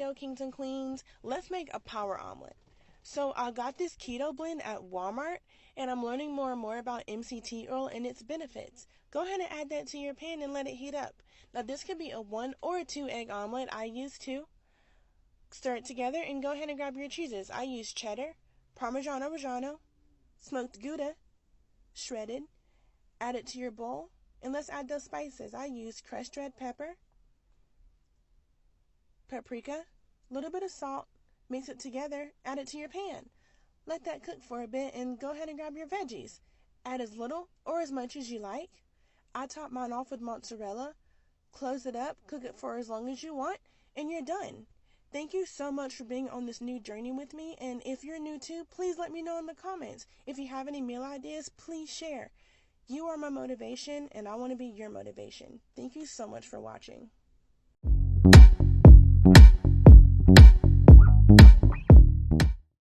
keto kings and queens. Let's make a power omelet. So I got this keto blend at Walmart, and I'm learning more and more about MCT oil and its benefits. Go ahead and add that to your pan and let it heat up. Now this could be a 1 or a 2 egg omelet. I use 2. Stir it together and go ahead and grab your cheeses. I use cheddar, Parmigiano Reggiano, smoked Gouda, shredded. Add it to your bowl, and let's add those spices. I use crushed red pepper, paprika, a little bit of salt. Mix it together, add it to your pan. Let that cook for a bit and go ahead and grab your veggies. Add as little or as much as you like. I top mine off with mozzarella. Close it up, cook it for as long as you want, and you're done. Thank you so much for being on this new journey with me, and if you're new too, please let me know in the comments. If you have any meal ideas, please share. You are my motivation, and I want to be your motivation. Thank you so much for watching.